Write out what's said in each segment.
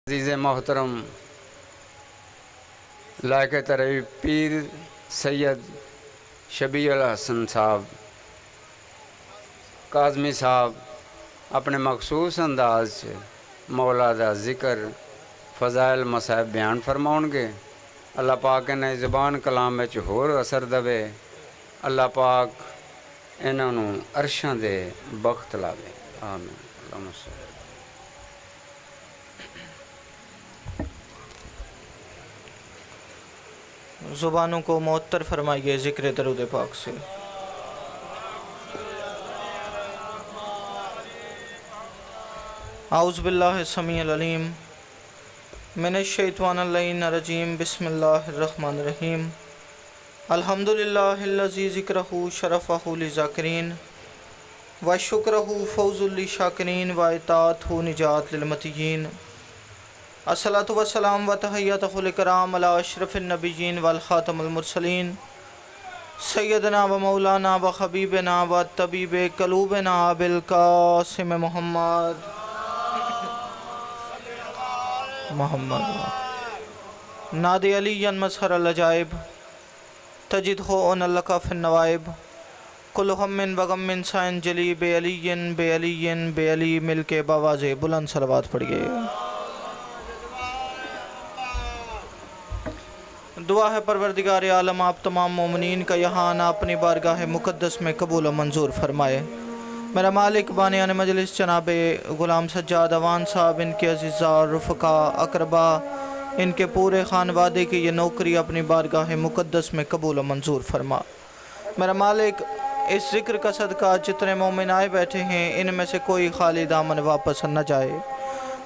अज़ीज़ मोहतरम लायक तरवी पीर सैयद शबीउल हसन साहब काज़मी साहब अपने मखसूस अंदाज से मौला दा ज़िक्र फ़ज़ाइल मसाइब बयान फरमाउणगे। अल्लाह पाक इन्हें ज़बान कलाम में होर असर दवे। अल्लाह पाक इन्हों अरशां दे बख्त लावे। आमीन। ज़ुबानों को मुअत्तर फरमाइए ज़िक्र दरूद पाक से। औज़ु बिल्लाहि समीउल अलीम मिनश्शैतानिर रजीम बिस्मिल्लाहिर रहमानिर रहीम अल्हम्दुलिल्लाहिल्लज़ी ज़िक्रुहु शरफ़हु लिज़ाकिरीन व शुक्रुहु फ़ौज़ुल लिशाकिरीन व इताअतहु निजात लिलमतीयीन। अस्सलातु वस्सलाम व तहिय्यतुल इकराम अला अशरफिन नबिय्यीन वल खातमुल मुरसलीन सय्यदना व मौलाना व हबीबना व तबीबे क़ुलूबिना अबिल क़ासिम मोहम्मद नादे अलीयन मज़हर अल-अजाइब तजिदहु अनलका फ़िन नवाइब कुल हम्मिन व गम्मिन साइन जली बे अली मिल के बावाज़े बुलंद सलवात पढ़िए। दुआ है परवरदिगार आलम आप तमाम मोमिनीन का यहाँ आना अपनी बारगाह मुक़द्दस में कबूल व मंजूर फरमाए। मेरा मालिक बानियान मजलिस जनाब ग़ुलाम सज्जाद अवान साहब, इनके अज़ीज़ा रुफ़का अक़रबा, इनके पूरे ख़ानवादे की ये नौकरी अपनी बारगाह मुक़द्दस में कबूल व मंजूर फरमा। मेरा मालिक इस ज़िक्र का सदका जितने मोमिन आए बैठे हैं इनमें से कोई खाली दामन वापस न जाए।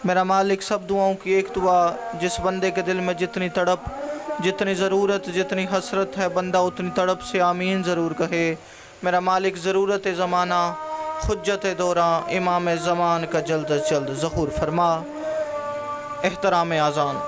मेरा मालिक सब दुआओं की एक दुआ, जिस बंदे के दिल में जितनी तड़प, जितनी ज़रूरत, जितनी हसरत है, बंदा उतनी तड़प से आमीन ज़रूर कहे। मेरा मालिक ज़रूरत ज़माना हुज्जत दौरा इमाम ज़मान का जल्द अज जल्द ज़हूर फरमा। एहतराम आज़ान।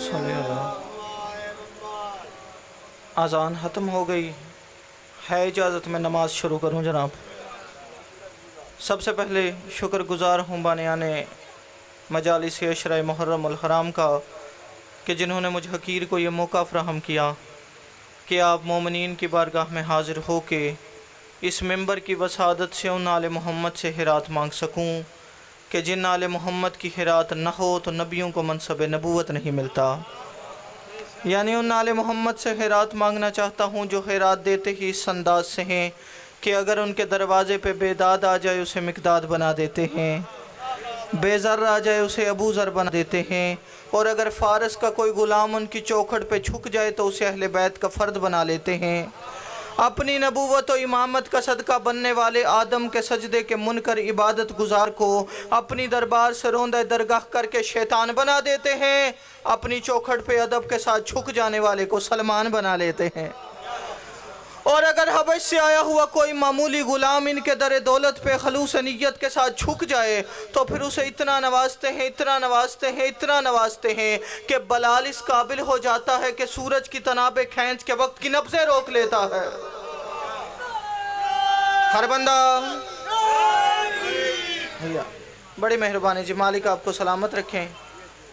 सल्ली अला। अज़ान ख़त्म हो गई है, इजाज़त में नमाज शुरू करूं जनाब। सबसे पहले शुक्रगुज़ार हूँ बानियाने मजालिस अशरा मुहर्रमुल हराम का कि जिन्होंने मुझ हकीर को ये मौका फ़राहम किया कि आप मोमिनीन की बारगाह में हाज़िर हो के इस मेंबर की वसादत से उन आले मोहम्मद से हिरात मांग सकूं कि जिन आले मोहम्मद की हिरात न हो तो नबियों को मनसब नबूवत नहीं मिलता। यानी उन आले मोहम्मद से हिरात मांगना चाहता हूँ जो हिरात देते ही इस अंदाज से हैं कि अगर उनके दरवाज़े पे बेदाद आ जाए उसे मिकदाद बना देते हैं, बेज़र आ जाए उसे अबू ज़र बना देते हैं, और अगर फ़ारस का कोई ग़ुलाम उनकी चौखट पे झुक जाए तो उसे अहले बैत का फ़र्द बना लेते हैं। अपनी नबूवत और इमामत का सदका बनने वाले आदम के सजदे के मुनकर इबादत गुजार को अपनी दरबार से रोंदा दरगाह करके शैतान बना देते हैं। अपनी चौखट पे अदब के साथ झुक जाने वाले को सलमान बना लेते हैं। और अगर हबश से आया हुआ कोई मामूली ग़ुलाम इनके दर दौलत पे खलूस नीयत के साथ झुक जाए तो फिर उसे इतना नवाजते हैं, इतना नवाजते हैं, इतना नवाजते हैं कि बलाल इस काबिल हो जाता है कि सूरज की तनाबे खींच के वक्त की नब्ज़ें रोक लेता है। हर बंदा भैया बड़ी मेहरबानी जी, मालिक आपको सलामत रखें,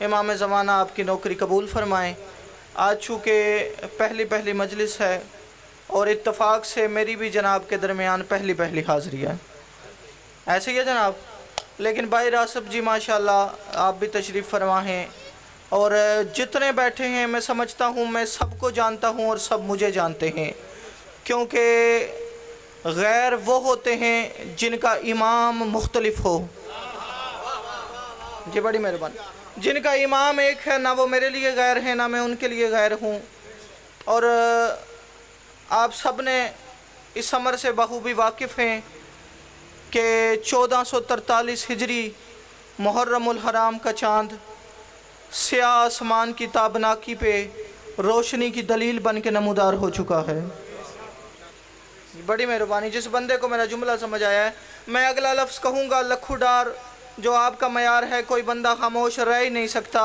इमाम ज़माना आपकी नौकरी कबूल फरमाएँ। आज चूँकि पहली मजलिस है और इत्तफाक से मेरी भी जनाब के दरमियान पहली हाज़िरी है, ऐसे ही है जनाब। लेकिन भाई रासब जी माशाल्लाह आप भी तशरीफ़ फरमा हैं, और जितने बैठे हैं मैं समझता हूँ मैं सबको जानता हूँ और सब मुझे जानते हैं, क्योंकि गैर वो होते हैं जिनका इमाम मुख्तलिफ हो। जी बड़ी मेहरबानी। जिनका इमाम एक है ना वो मेरे लिए गैर है ना मैं उनके लिए गैर हूँ। और आप सब ने इस अमर से बखूबी वाकिफ़ हैं कि 1443 हिजरी मुहर्रमुल हराम का चाँद स्याह आसमान की ताबनाकी पे रोशनी की दलील बन के नमूदार हो चुका है। बड़ी मेहरबानी। जिस बंदे को मेरा जुमला समझ आया है, मैं अगला लफ्ज़ कहूँगा लखुडार, जो आपका मयार है, कोई बंदा खामोश रह ही नहीं सकता।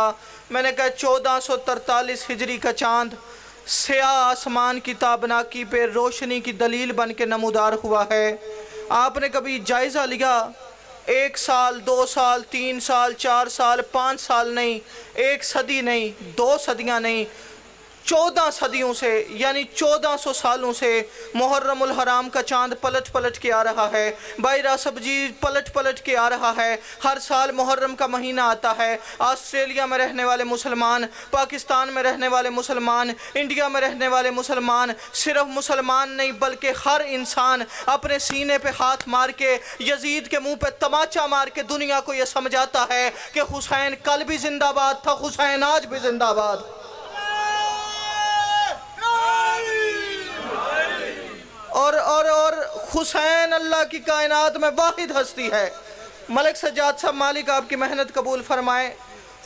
मैंने कहा 1443 हिजरी का चाँद स्याह आसमान की ताबनाकी पे रोशनी की दलील बन के नमूदार हुआ है। आपने कभी जायज़ा लिया 1 साल 2 साल 3 साल 4 साल 5 साल नहीं, 1 सदी नहीं, 2 सदियाँ नहीं, 14 सदियों से यानी 1400 सालों से मुहर्रमुल हराम का चाँद पलट के आ रहा है। भाई रासब जी पलट के आ रहा है। हर साल मुहर्रम का महीना आता है। ऑस्ट्रेलिया में रहने वाले मुसलमान, पाकिस्तान में रहने वाले मुसलमान, इंडिया में रहने वाले मुसलमान, सिर्फ मुसलमान नहीं बल्कि हर इंसान अपने सीने पे हाथ मार के यजीद के मुँह पे तमाचा मार के दुनिया को यह समझाता है कि हुसैन कल भी जिंदाबाद था, हुसैन आज भी जिंदाबाद। और हुसैन अल्लाह की कायनात में वाहिद हस्ती है। मलिक सज्जाद साहब मालिक आपकी मेहनत कबूल फरमाए।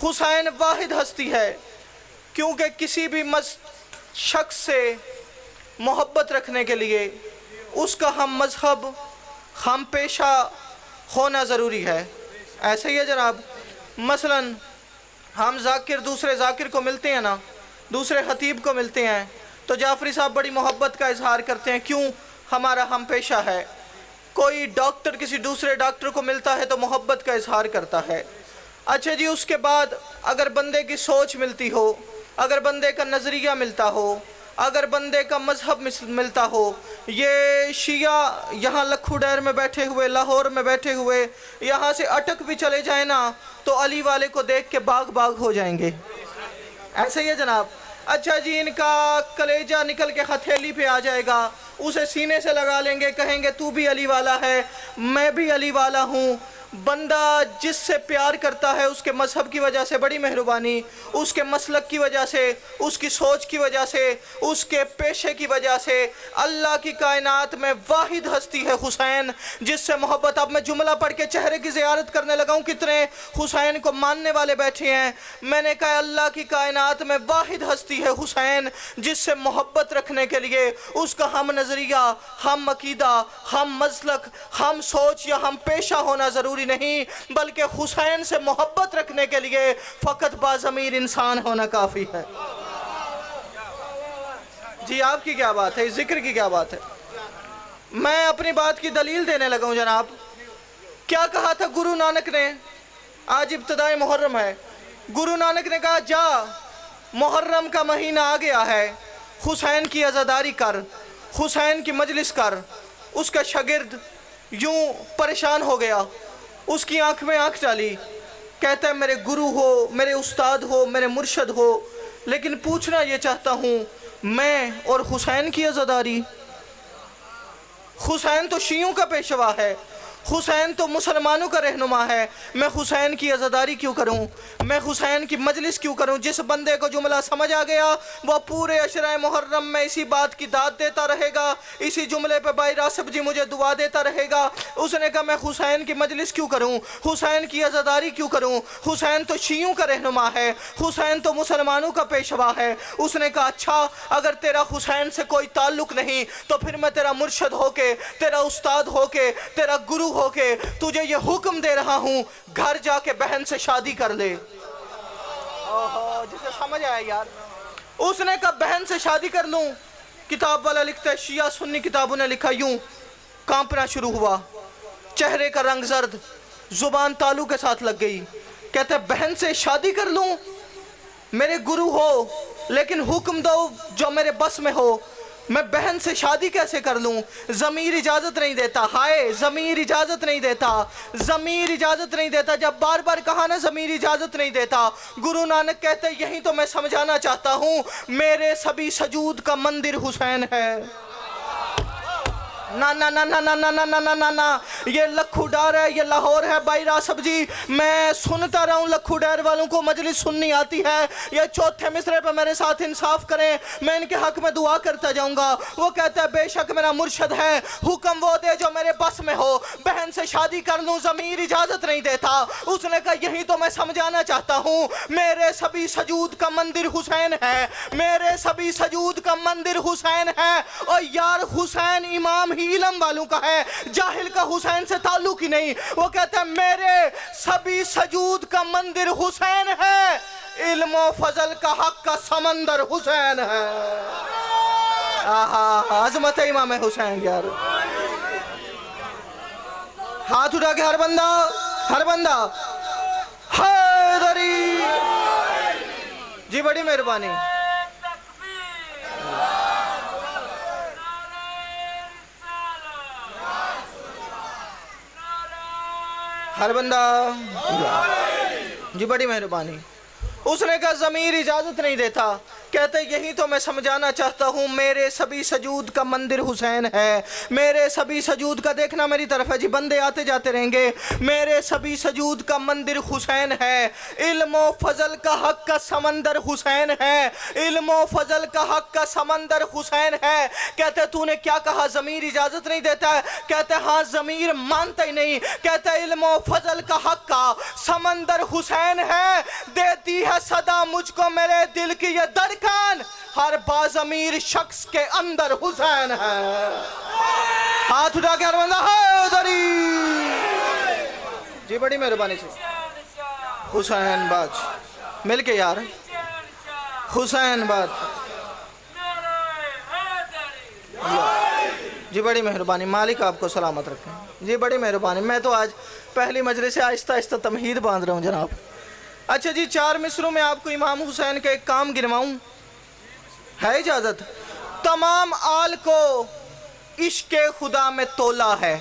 हुसैन वाहिद हस्ती है, क्योंकि किसी भी शख्स से मोहब्बत रखने के लिए उसका हम मजहब हम पेशा होना ज़रूरी है। ऐसे ही है जनाब। मसलन हम जाकिर दूसरे जाकिर को मिलते हैं ना, दूसरे खतीब को मिलते हैं तो जाफरी साहब बड़ी मोहब्बत का इजहार करते हैं, क्यों? हमारा हम पेशा है। कोई डॉक्टर किसी दूसरे डॉक्टर को मिलता है तो मोहब्बत का इजहार करता है। अच्छा जी, उसके बाद अगर बंदे की सोच मिलती हो, अगर बंदे का नज़रिया मिलता हो, अगर बंदे का मजहब मिलता हो, ये शिया यहाँ लखुडैर में बैठे हुए, लाहौर में बैठे हुए यहाँ से अटक भी चले जाए ना तो अली वाले को देख के बाग हो जाएंगे। ऐसे ही है जनाब। अच्छा जी, इनका कलेजा निकल के हथेली पे आ जाएगा, उसे सीने से लगा लेंगे, कहेंगे तू भी अली वाला है, मैं भी अली वाला हूँ। बंदा जिससे प्यार करता है उसके मजहब की वजह से, बड़ी मेहरबानी, उसके मसलक की वजह से, उसकी सोच की वजह से, उसके पेशे की वजह से अल्लाह की कायनात में वाहिद हस्ती है हुसैन, जिससे मोहब्बत। अब मैं जुमला पढ़ के चेहरे की ज़ियारत करने लगा हूँ, कितने हुसैन को मानने वाले बैठे हैं। मैंने कहा अल्लाह की कायनात में वाहिद हस्ती है हुसैन, जिससे मोहब्बत रखने के लिए उसका हम नज़रिया, हम अकीदा, हम मसलक, हम सोच या हम पेशा होना ज़रूरी ज़रूरी नहीं, बल्कि हुसैन से मोहब्बत रखने के लिए फ़कत बाज़मीर इंसान होना काफ़ी है। जी आपकी क्या बात है, इस जिक्र की क्या बात है? मैं अपनी बात की दलील देने लगा हूँ जनाब। क्या कहा था गुरु नानक ने? आज इब्तिदाई मुहर्रम है। गुरु नानक ने कहा, जा मुहर्रम का महीना आ गया है, हुसैन की अज़ादारी कर, हुसैन की मजलिस कर। उसका शागिर्द यूं परेशान हो गया, उसकी आंख में आंख डाली, कहता है मेरे गुरु हो, मेरे उस्ताद हो, मेरे मुर्शद हो, लेकिन पूछना ये चाहता हूँ, मैं और हुसैन की अज़ादारी? हुसैन तो शियों का पेशवा है, हुसैन तो मुसलमानों का रहनुमा है, मैं हुसैन की अज़ादारी क्यों करूं? मैं हुसैन की मजलिस क्यों करूं? जिस बंदे को जुमला समझ आ गया वह पूरे अशरा मुहर्रम में इसी बात की दाद देता रहेगा, इसी जुमले पे भाई रासिब जी मुझे दुआ देता रहेगा। उसने कहा मैं हुसैन की मजलिस क्यों करूं, हुसैन की अज़ादारी क्यों करूं? हुसैन तो शियों का रहनुमा है, हुसैन तो मुसलमानों का पेशवा है। उसने कहा अच्छा, अगर तेरा हुसैन से कोई ताल्लुक नहीं तो फिर मैं तेरा मुर्शद होके, तेरा उस्ताद होके, तेरा गुरु होके तुझे ये हुक्म दे रहा हूं, घर जाके बहन से शादी कर ले। ओहो, जिसे समझ आया यार। उसने कहा बहन से शादी कर लूं। किताब वाला लिखता है, शिया सुन्नी किताबों ने लिखा यूं, कांपना शुरू हुआ, चेहरे का रंग जर्द, जुबान तालू के साथ लग गई। कहता है बहन से शादी कर लूं? मेरे गुरु हो, लेकिन हुक्म दो जो मेरे बस में हो, मैं बहन से शादी कैसे कर लूं? ज़मीर इजाज़त नहीं देता। हाय, ज़मीर इजाज़त नहीं देता, ज़मीर इजाज़त नहीं देता। जब बार बार कहा ना ज़मीर इजाज़त नहीं देता, गुरु नानक कहते यही तो मैं समझाना चाहता हूँ, मेरे सभी सजूद का मंदिर हुसैन है। ना ना ना ना ना ना ना ना ना ना ना, ये लखू डार है, ये लाहौर है भाई रासिब जी। मैं सुनता रहा हूँ लखू डार वालों को मजलिस सुननी आती है, ये चौथे मिसरे पे मेरे साथ इंसाफ करें, मैं इनके हक में दुआ करता जाऊंगा। वो कहता है बेशक मेरा मुर्शद है, हुक्म वो दे जो मेरे बस में हो, बहन से शादी कर लूँ, ज़मीर इजाज़त नहीं देता। उसने कहा यही तो मैं समझाना चाहता हूँ, मेरे सभी सजूद का मंदिर हुसैन है, मेरे सभी सजूद का मंदिर हुसैन है। और यार हुसैन इमाम ही इल्म वालों का है, जाहिल का हुसैन से ताल्लुक ही नहीं। वो कहता है मेरे सभी सजूद का मंदिर हुसैन है, इल्म और फजल का हक का समंदर हुसैन है। आहा, अजमत है इमाम हुसैन यार। हाथ उठा के हर बंदा हैदरी जी, बड़ी मेहरबानी। हर बंदा जी, बड़ी मेहरबानी। उसने कहा ज़मीर इजाज़त नहीं देता। कहते यही तो मैं समझाना चाहता हूँ, मेरे सभी सजूद का मंदिर हुसैन है, मेरे सभी सजूद का, देखना मेरी तरफ है जी, बंदे आते जाते रहेंगे, मेरे सभी सजूद का मंदिर हुसैन है, इल्म व फजल का हक का समंदर हुसैन है, इल्म व फजल का हक का समंदर हुसैन है। कहते तूने क्या कहा, ज़मीर इजाज़त नहीं देता है? कहते हाँ, ज़मीर मानता ही नहीं। कहते इल्म व फजल का हक का समंदर हुसैन है, देती है सदा मुझको मेरे दिल की ये धड़कन, हर बाज़मीर शख्स के अंदर हुसैन है। हाथ उठा के हर बंदा हैदरी जी, बड़ी मेहरबानी से। हुसैन बाज मिल के यार, हुसैन बाज जी, बड़ी मेहरबानी। मालिक आपको सलामत रखें जी, बड़ी मेहरबानी। मैं तो आज पहली मजलिस से आहिस्ता आहिस्ता तमहीद बांध रहा हूँ जनाब। अच्छा जी, 4 मिसरों में आपको इमाम हुसैन का एक काम गिनवाऊं, है इजाज़त? तमाम आल को इश्क़ खुदा में तोला है।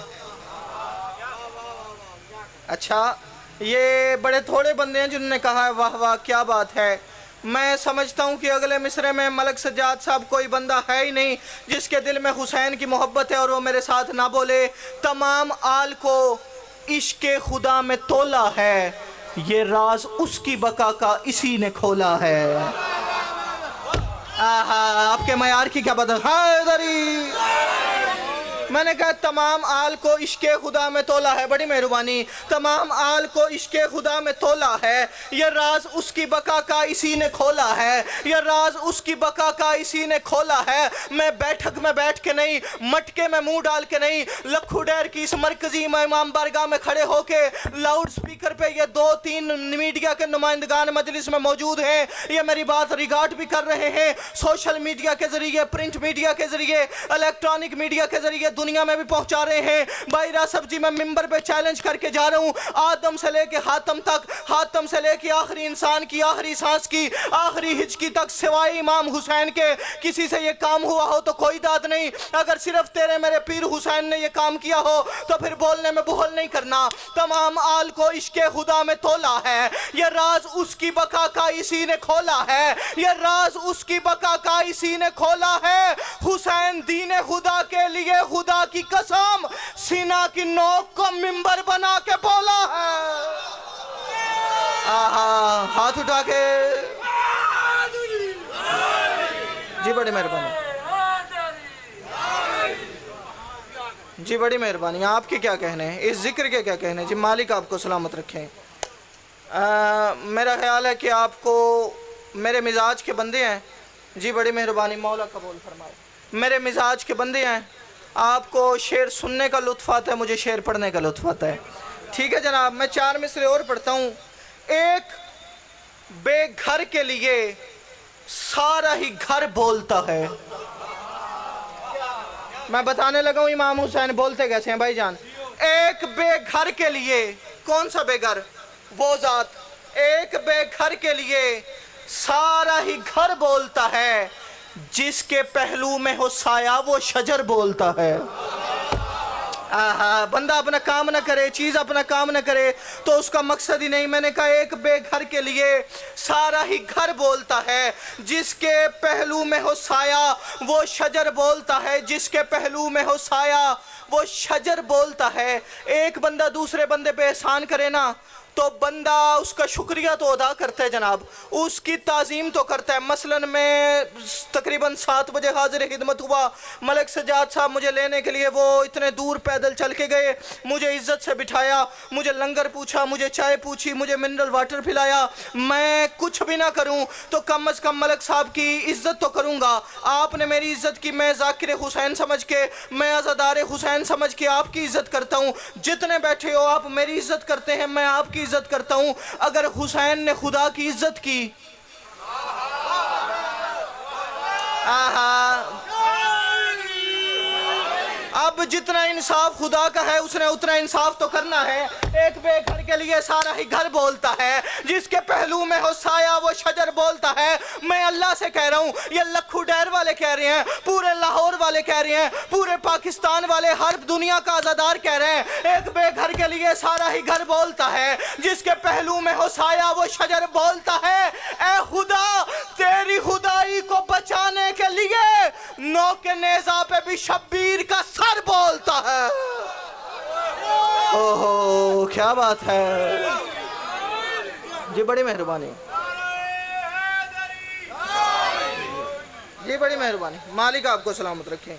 अच्छा, ये बड़े थोड़े बंदे हैं जिन्होंने कहा है वाह वाह क्या बात है। मैं समझता हूँ कि अगले मिसरे में मलक सज्जाद साहब कोई बंदा है ही नहीं जिसके दिल में हुसैन की मोहब्बत है और वो मेरे साथ ना बोले। तमाम आल को इश्क़ खुदा में तोला है, ये राज उसकी बका का इसी ने खोला है। आहा, आपके मयार की क्या बात है। मैंने कहा तमाम आल को इश्क़े खुदा में तोला है, बड़ी मेहरबानी, तमाम आल को इश्क़े खुदा में तोला है, यह राज उसकी बका का इसी ने खोला है, यह राज उसकी बका का इसी ने खोला है। मैं बैठक में बैठ के नहीं, मटके में मुंह डाल के नहीं, लखू डैर की इस मरकजी इमाम बारगाह में खड़े होके लाउड स्पीकर पे ये 2-3 मीडिया के नुमाइंदगान मजलिस में मौजूद हैं, ये मेरी बात रिकॉर्ड भी कर रहे हैं, सोशल मीडिया के जरिए, प्रिंट मीडिया के जरिए, इलेक्ट्रॉनिक मीडिया के जरिए दुनिया में भी पहुंचा रहे हैं। भाई रासफ जी, मैं मिंबर पे चैलेंज करके जा रहा हूं, आदम से लेके हातम तक, हातम से लेके आखिरी इंसान की आखिरी सांस की आखिरी हिचकी तक, सिवाय इमाम हुसैन के किसी से ये काम हुआ हो तो कोई दाद नहीं। अगर सिर्फ तेरे मेरे पीर हुसैन ने ये काम किया हो तो फिर बोलने में बुहल नहीं करना। तमाम आल को इश्क़े खुदा में तोला है, ये राज उसकी बका का इसी ने खोला है, ये राज उसकी बका का इसी ने खोला है। हुसैन दीन खुदा के लिए खुदा की कसम सीना की नोक को मिंबर बना के बोला है। आहा, हाथ उठा के जी, बड़ी मेहरबानी जी, बड़ी मेहरबानी। आपके क्या कहने हैं इस जिक्र के, क्या कहने हैं जी? मालिक आपको सलामत रखें। मेरा ख्याल है कि आपको मेरे मिजाज के बंदे हैं जी, बड़ी मेहरबानी, मौला कबूल फरमाए। मेरे मिजाज के बंदे हैं, आपको शेर सुनने का लुत्फ़ आता है, मुझे शेर पढ़ने का लुत्फ़ आता है। ठीक है जनाब, मैं 4 मिसरे और पढ़ता हूँ। एक बेघर के लिए सारा ही घर बोलता है। मैं बताने लगा हूँ इमाम हुसैन बोलते कैसे हैं भाईजान। एक बेघर के लिए, कौन सा बेघर? वो जात। एक बेघर के लिए सारा ही घर बोलता है, जिसके पहलू में हो साया वो शजर बोलता है। आहा, बंदा अपना काम ना करे, चीज़ अपना काम ना करे तो उसका मकसद ही नहीं। मैंने कहा एक बेघर के लिए सारा ही घर बोलता है, जिसके पहलू में हो साया वो शजर बोलता है, जिसके पहलू में हो साया वो शजर बोलता है। एक बंदा दूसरे बंदे पे एहसान करे ना तो बंदा उसका शुक्रिया तो अदा करता है जनाब, उसकी ताज़ीम तो करता है। मसलन मैं तकरीबन 7 बजे हाजिर खिदमत हुआ, मलिक सज्जाद साहब मुझे लेने के लिए वो इतने दूर पैदल चल के गए, मुझे इज़्ज़त से बिठाया, मुझे लंगर पूछा, मुझे चाय पूछी, मुझे मिनरल वाटर पिलाया। मैं कुछ भी ना करूं तो कम अज़ कम मलिक साहब की इज़्ज़त तो करूंगा। आपने मेरी इज़्ज़त की, मैं ज़ाकिर हुसैन समझ के, मैं अज़ादार हुसैन समझ के आपकी इज़्ज़त करता हूँ। जितने बैठे हो आप मेरी इज़्ज़त करते हैं, मैं आपकी इज्जत करता हूं। अगर हुसैन ने खुदा की इज्जत की, अब जितना इंसाफ खुदा का है उसने उतना इंसाफ तो करना है। एक बेघर के लिए सारा ही घर बोलता है, जिसके पहलू में हो साया वो शजर बोलता है। मैं अल्लाह से कह रहा हूँ, ये लखू डैर वाले कह रहे हैं, पूरे लाहौर वाले कह रहे हैं, पूरे पाकिस्तान वाले, हर दुनिया का आज़ादार कह रहे हैं, एक बेघर के लिए सारा ही घर बोलता है, जिसके पहलू में हो साया वो शजर बोलता है। ए खुदा, तेरी खुदाई को बचाने के लिए नौके नेज़ा पे भी शब्बीर का सर बोलता है। ओहो, क्या बात है जी, बड़ी मेहरबानी जी, बड़ी मेहरबानी। मालिक आपको सलामत रखें।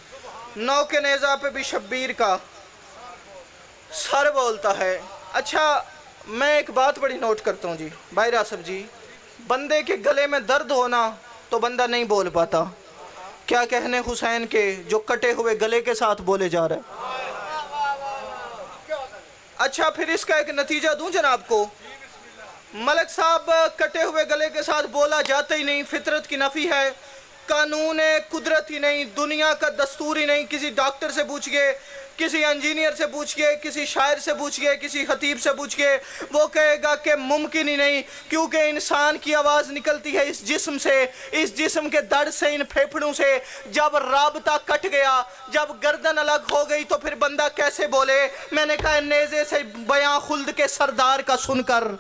नौके नेज़ा पे भी शब्बीर का सर बोलता है। अच्छा, मैं एक बात बड़ी नोट करता हूँ जी, भाई रासफ जी, बंदे के गले में दर्द होना तो बंदा नहीं बोल पाता, क्या कहने हुसैन के जो कटे हुए गले के साथ बोले जा रहे हैं। अच्छा, फिर इसका एक नतीजा दूं जनाब को। मलिक साहब कटे हुए गले के साथ बोला जाता ही नहीं, फितरत की नफ़ी है, कानून कुदरत ही नहीं, दुनिया का दस्तूर ही नहीं। किसी डॉक्टर से पूछिए, किसी इंजीनियर से पूछिए, किसी शायर से पूछिए, किसी खतीब से पूछिए, वो कहेगा कि मुमकिन ही नहीं, क्योंकि इंसान की आवाज़ निकलती है इस जिस्म से, इस जिस्म के दर्द से, इन फेफड़ों से। जब राबता कट गया, जब गर्दन अलग हो गई तो फिर बंदा कैसे बोले। मैंने कहा नेज़े से बयां खुल्द के सरदार का सुनकर,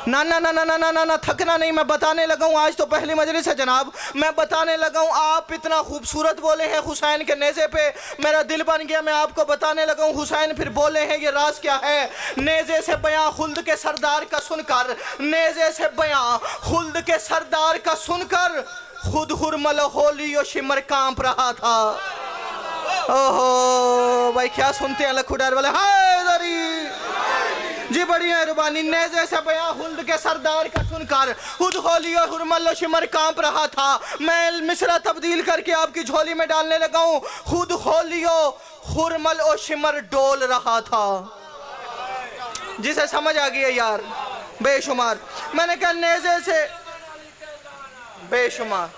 ना ना ना ना ना ना ना ना थकना नहीं। मैं बताने लगा हूँ, आज तो पहली मजलिस है जनाब, मैं बताने लगा हूँ। आप इतना खूबसूरत बोले हैं हुसैन के नेज़े पे, मेरा दिल बन गया, मैं आपको बताने लगा हूँ। हुसैन फिर बोले हैं, ये राज क्या है। नेज़े से बयां खुल्द के सरदार का सुनकर, नेज़े से बयां खुल्द के सरदार का सुनकर, खुद हुरमल होली और शिमर कांप रहा था। ओहो भाई क्या सुनते हैं लखुडार वाले। हाय दरी जी बड़ी मेहरबानी। नेज़े से बयां हुल्द के सरदार का सुनकर खुद होलियो हुरमल शिमर कांप रहा था। मैं मिसरा तब्दील करके आपकी झोली में डालने लगा हूँ। खुद होलियो हुरमल और शिमर डोल रहा था। जिसे समझ आ गई यार बेशुमार। मैंने कहा नेज़े से बेशुमार।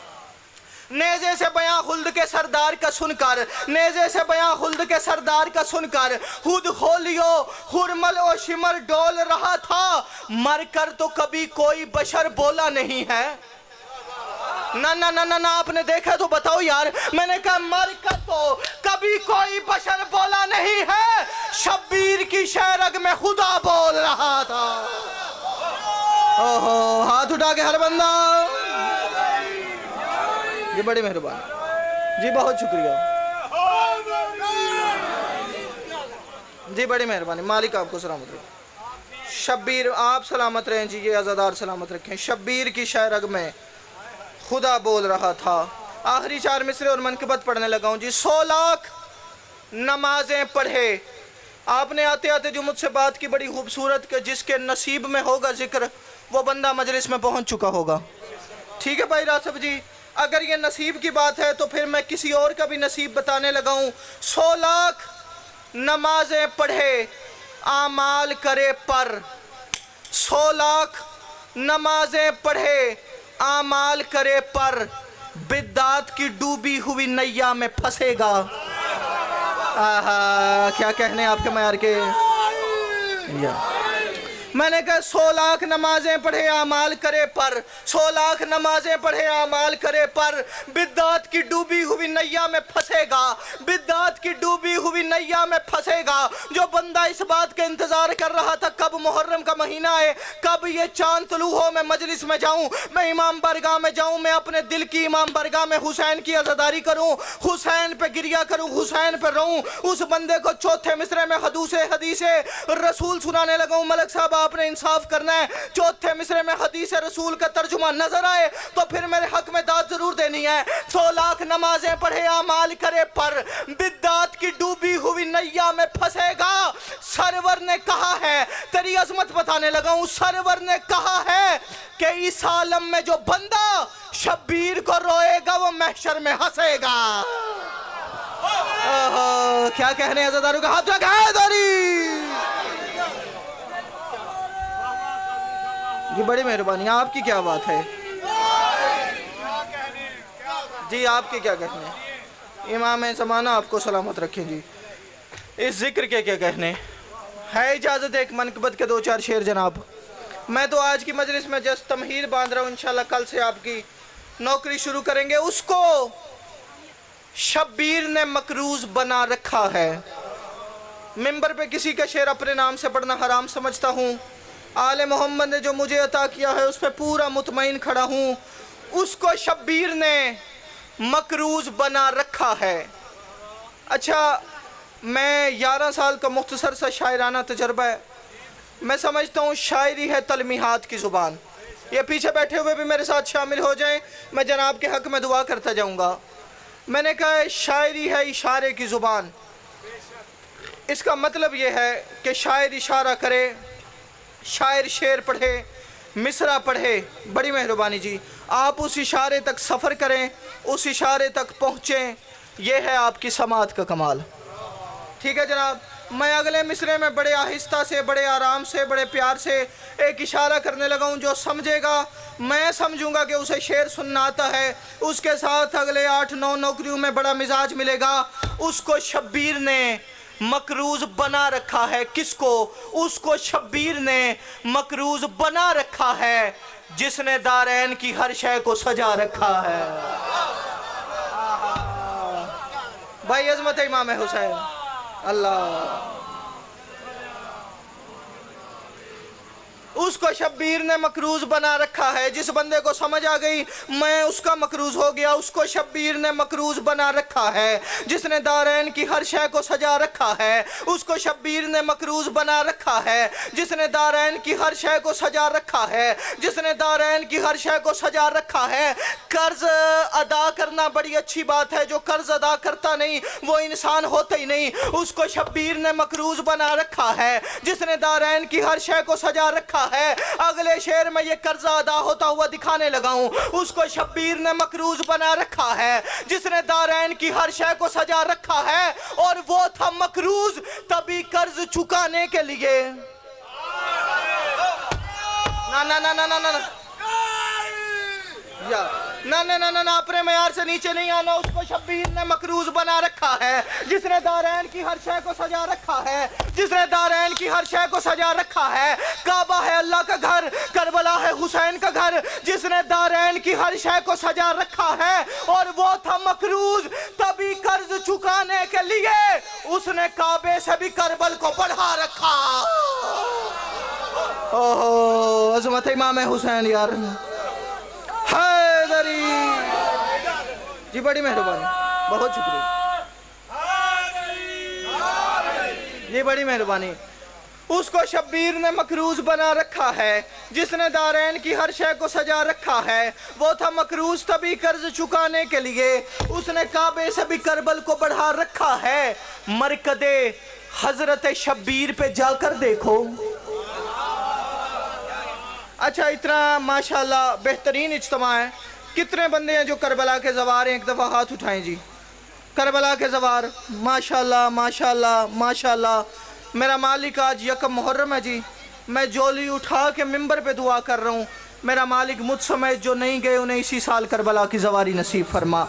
नेज़े से बयां खुल्द के सरदार का सुनकर, नेज़े से बयां खुल्द के सरदार का सुनकर खुद होलियो हुरमल और शिमर डोल रहा था। मरकर तो कभी कोई बशर बोला नहीं है। ना ना ना ना ना आपने देखा तो बताओ यार। मैंने कहा मरकर तो कभी कोई बशर बोला नहीं है। शब्बीर की शहरग में खुदा बोल रहा था। ओहो हाथ उठा के हर बंदा। जी बड़ी मेहरबानी जी, बहुत शुक्रिया जी, बड़ी मेहरबानी। मालिक आपको सलामत रखें। शब्बीर आप सलामत रहें जी, ये आज़ादार सलामत रखें। शब्बीर की शहरग में खुदा बोल रहा था। आखिरी 4 मिसरे और मनकबत पढ़ने लगा हूँ जी। 100 लाख नमाजें पढ़े। आपने आते आते जो मुझसे बात की बड़ी खूबसूरत कि जिसके नसीब में होगा जिक्र वो बंदा मजलिस में पहुँच चुका होगा। ठीक है भाई रासफ जी, अगर ये नसीब की बात है तो फिर मैं किसी और का भी नसीब बताने लगा हूँ। 100 लाख नमाजें पढ़े आमाल करे पर, 100 लाख नमाजें पढ़े आमाल करे पर बिद्दात की डूबी हुई नैया में फंसेगा। आहा क्या कहने आपके मयार के। मैंने कहा 100 लाख नमाजें पढ़े आमाल करे पर, 100 लाख नमाजें पढ़े आमाल करे पर बिद्दात की डूबी हुई नैया में फंसेगा। बिद्दात की डूबी हुई नैया में फंसेगा। जो बंदा इस बात का इंतजार कर रहा था कब मुहर्रम का महीना है, कब ये चांद तुलू हो, मैं मजलिस में जाऊं, मैं इमाम बरगाह में जाऊं, मैं अपने दिल की इमाम बरगाह में हुसैन की अज़ादारी करूं, हुसैन पे गिरिया करूं, हुसैन पे रहूं, उस बंदे को चौथे मिसरे में हदीसे रसूल सुनाने लगाऊं। मलक साहब आपने इंसाफ करना है। चौथे मिसरे में हदीस रसूल का तर्जुमा नजर आए तो फिर मेरे हक में दाद जरूर देनी है। 100 लाख नमाजें पढ़े आमाल करे पर बिद्दात की डूबी हुई नैया में फंसेगा। सरवर ने कहा है, तेरी अजमत बताने लगा हूं, सरवर ने कहा है कि इस आलम में जो बंदा शब्बीर को रोएगा वो महशर में हंसेगा। क्या कहने अज़ादारों का हाथ रखा जी, बड़ी मेहरबानी। आपकी क्या बात है जी, आपके क्या कहने। इमाम ज़माना आपको सलामत रखें जी। इस जिक्र के क्या कहने है। इजाज़त एक मनकबत के 2-4 शेर जनाब। मैं तो आज की मजलिस में जस्ट तमहीर बांध रहा हूँ। इंशाल्लाह कल से आपकी नौकरी शुरू करेंगे। उसको शब्बीर ने मकरूज बना रखा है। मिंबर पे किसी का शेर अपने नाम से पढ़ना हराम समझता हूँ। आले मोहम्मद ने जो मुझे अता किया है उस पर पूरा मुतमईन खड़ा हूँ। उसको शब्बीर ने मकरूज बना रखा है। अच्छा, मैं 11 साल का मुख्तसर सा शायराना तजर्बा है। मैं समझता हूँ शायरी है तलमीहात की ज़ुबान। ये पीछे बैठे हुए भी मेरे साथ शामिल हो जाएं, मैं जनाब के हक़ में दुआ करता जाऊँगा। मैंने कहा शायरी है इशारे की ज़ुबान। इसका मतलब ये है कि शायर इशारा करे, शायर शेर पढ़े, मिसरा पढ़े। बड़ी मेहरबानी जी, आप उस इशारे तक सफ़र करें, उस इशारे तक पहुँचें। यह है आपकी समात का कमाल। ठीक है जनाब, मैं अगले मिसरे में बड़े आहिस्ता से, बड़े आराम से, बड़े प्यार से एक इशारा करने लगा हूँ। जो समझेगा मैं समझूंगा कि उसे शेर सुनना आता है। उसके साथ अगले 8-9 नौकरियों में बड़ा मिजाज मिलेगा। उसको शब्बीर ने मकरूज बना रखा है। किसको? उसको शब्बीर ने मकरूज बना रखा है जिसने दारैन की हर शय को सजा रखा है। भाई अजमत इमाम हुसैन अल्लाह। उसको शब्बीर ने मकरूज बना रखा है। जिस बंदे को समझ आ गई मैं उसका मकरूज हो गया, उसको शब्बीर ने मकरूज बना रखा है। जिसने दारैन की हर शय को सजा रखा है उसको शब्बीर ने मकरूज बना रखा है। जिसने दारैन की हर शय को सजा रखा है, जिसने दारैन की हर शय को सजा रखा है। कर्ज अदा करना बड़ी अच्छी बात है, जो कर्ज अदा करता नहीं वो इंसान होता ही नहीं, उसको शब्बीर ने मकरूज बना रखा है। जिसने दारैन की हर शय को सजा रखा है, अगले शेर में ये कर्जा अदा होता हुआ दिखाने लगा हूं, उसको शब्बीर ने मकरूज बना रखा है। जिसने दारैन की हर शय को सजा रखा है और वो था मकरूज तभी कर्ज चुकाने के लिए। ना ना ना ना ना ना या ना ना ना ना अपने मयार से नीचे नहीं आना, उसको शब्बीर ने मकरूज बना रखा है। जिसने दारैन की हर शय को सजा रखा है, जिसने दारैन की हर शय को सजा रखा है। काबा है अल्लाह का घर, करबला है हुसैन का घर। जिसने दारैन की हर शय को सजा रखा है और वो था मकरूज तभी कर्ज चुकाने के लिए उसने काबे से भी करबल को बढ़ा रखा। ओहो अज़मत इमाम हुसैन यार हैदरी जी, बड़ी मेहरबानी, बहुत शुक्रिया जी, बड़ी मेहरबानी। उसको शब्बीर ने मकरूज बना रखा है। जिसने दारैन की हर शय को सजा रखा है वो था मकरूज तभी कर्ज चुकाने के लिए उसने काबे से भी करबल को बढ़ा रखा है। मरकदे हजरत शब्बीर पे जाकर देखो। अच्छा इतना माशाल्लाह बेहतरीन इज्तिमा है। कितने बंदे हैं जो करबला के जवार हैं? एक दफ़ा हाथ उठाएं जी। करबला के जवार माशाल्लाह माशाल्लाह माशाल्लाह। मेरा मालिक आज यकम मुहर्रम है जी, मैं जोली उठा के मिंबर पे दुआ कर रहा हूँ, मेरा मालिक मुझ समेत जो नहीं गए उन्हें इसी साल करबला की जवारी नसीब फरमा।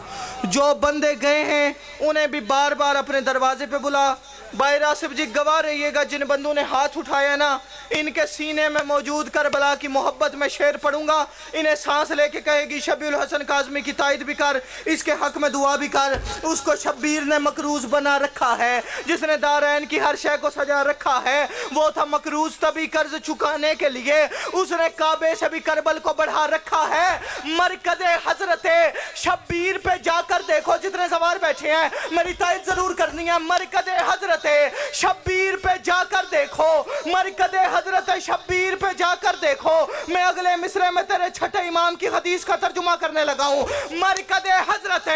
जो बंदे गए हैं उन्हें भी बार बार अपने दरवाजे पे बुला। भाई रासिफ जी गवाह रहिएगा, जिन बंदों ने हाथ उठाया ना इनके सीने में मौजूद करबला की मोहब्बत में शेर पढ़ूंगा, इन्हें सांस लेके कहेगी शबीउल हसन काज़मी की तायद भी कर, इसके हक में दुआ भी कर। उसको शब्बीर ने मकरूज बना रखा है। जिसने दारैन की हर शय को सजा रखा है वो था मकरूज तभी कर्ज चुकाने के लिए उसने काबे से भी करबल को बढ़ा रखा है। मरकदे हजरते शब्बीर पे जाकर देखो। जितने सवार बैठे हैं मेरी तायद जरूर करनी है। मरकदे हजरते शब्बीर पे जाकर देखो, मरकदे हजरत शब्बीर पे जाकर देखो। मैं अगले मिसरे में तेरे छठे इमाम की हदीस का तर्जुमा करने लगा हूं। मरकदे हजरत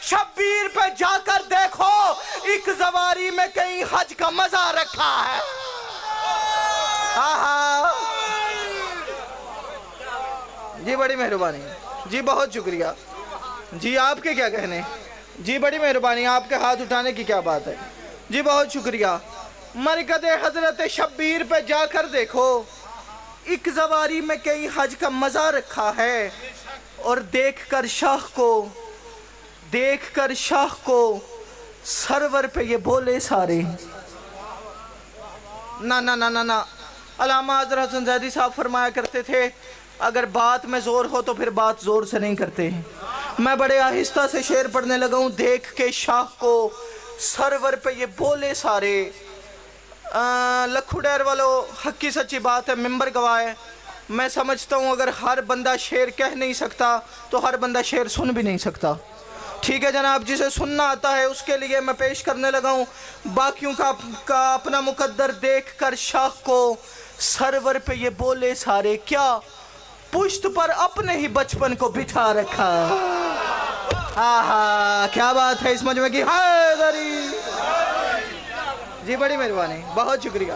शब्बीर पे जाकर देखो, एक जवारी में कहीं हज का मजा रखा है। जी बड़ी मेहरबानी जी, बहुत शुक्रिया जी। आपके क्या कहने जी, बड़ी मेहरबानी, आपके हाथ उठाने की क्या बात है जी, बहुत शुक्रिया। मरकदे हजरत शब्बीर पे जाकर देखो, एक जवारी में कई हज का मज़ा रखा है। और देखकर शाह को सरवर पे ये बोले सारे। ना ना ना ना ना अल्लामा हज़रत हसन ज़ैदी साहब फरमाया करते थे अगर बात में ज़ोर हो तो फिर बात ज़ोर से नहीं करते। मैं बड़े आहिस्ता से शेर पढ़ने लगा हूँ। देख के शाह को सरवर पे ये बोले सारे। लखू डैर वालों हक्की सच्ची बात है, मिंबर गवाह है। मैं समझता हूँ अगर हर बंदा शेर कह नहीं सकता तो हर बंदा शेर सुन भी नहीं सकता। ठीक है जनाब, जिसे सुनना आता है उसके लिए मैं पेश करने लगा हूँ। बाकियों का अपना मुकद्दर देख कर शाह को सरवर पे ये बोले सारे, क्या पुश्त पर अपने ही बचपन को बिठा रखा। आहा क्या बात है इस मजमे की हैदरी जी, बड़ी मेहरबानी, बहुत शुक्रिया।